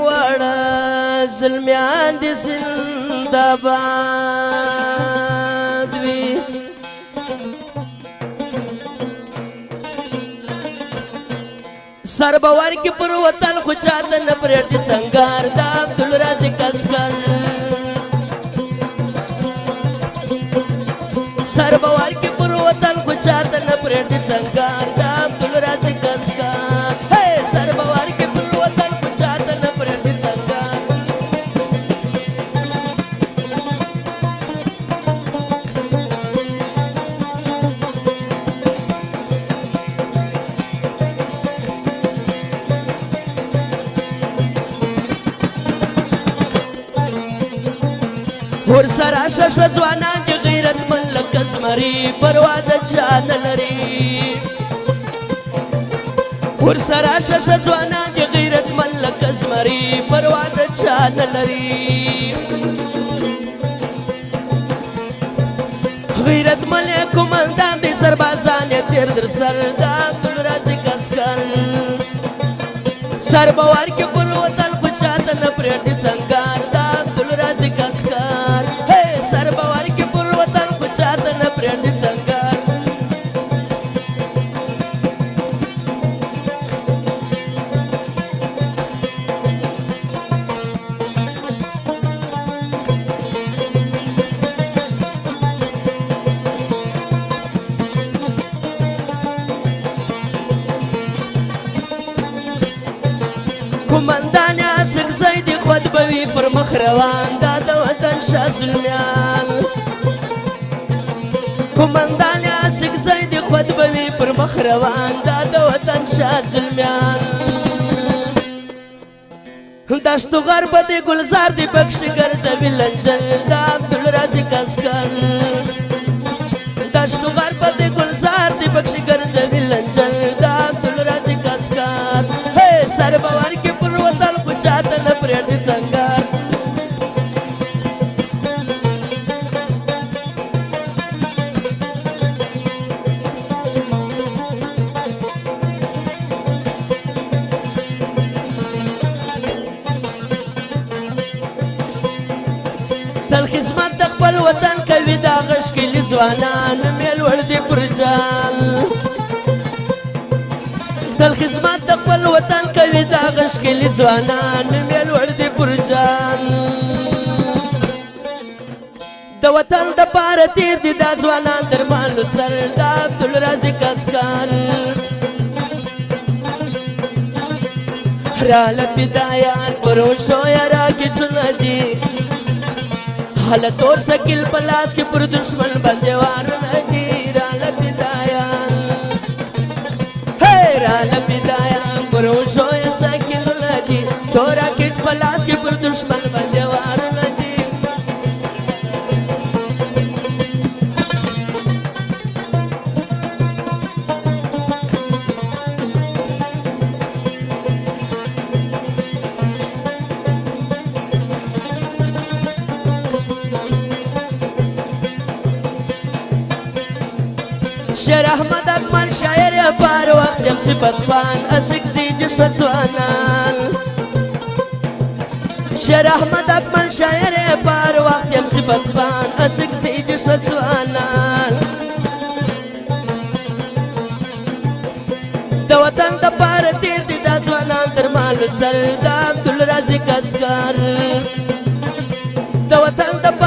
واړه زلمیان دي زنده‌باد وي سر باور کې پر وطن خو چاته نه پرېږدي څنګار د عبدالرازق عسکر سر باور کې پر وطن خو چاته نه پرېږدي څنګار د عبدالرازق عسکر سر باور کې پر وطن خو چاته نه پرېږدي څنګار ور سره شش ځوانان دي غیرتمن لکه زمري پروا د چا نه لري ور سره شش ځوانان دي غیرتمن لکه زمري پروا د چا نه لري غیرتمن قومندان دي سربازان یې تیر در سر د عبدالرازق عسکر سر باور کې پر وطن خو چاته نه پرېږدي څنګار د عبدالرازق عسکر سر باور کې پر وطن خو چاته نه پرېږدي څنګار قومندان عاشق زید خود بوي پر مخ روان دا د وطن شاه زلمیان قومندان عاشق زید خود بوي پر مخ روان دا د وطن شاه زلمیان دشتو غرب دی گلزار دی بخش ګرځوي لنجر د عبدالرازق عسکر دشتو غرب دی گلزار دی بخش ګرځوي لنجر د عبدالرازق عسکر سر باور کې پر وطن خو چاته نه پرېږدي څنګار تل خدمت د خپل وطن کوي دا غش کلي ځوانان مې لوړ دي پر جال تل خدمت د خپل وطن کوي دا غش کلي ځوانان مې لوړ دي پر جال د وطن د پاره تیر دي دا ځوانان درمانو سر د عبدالرازق عسکر راله بدایان پروشو یا راکټونه دي حالت اور سکیل پلاس کې پر دشمن باندې وارونه دي راله بدایان راله بدایان پروشو یا سکیلونه دي تو راکټ پلاس کې پر دشمن باندې وارونه دي شیر احمد اکمل شاعر بار وقت یم صفت خان اسک زیج شدوانان شیر احمد اکمل شاعر بار وقت یم صفت خان اسک زیج شدوانان د وطن د پاره تیر دي دا ځوانان درمانو سر د عبدالرازق عسکر د وطن د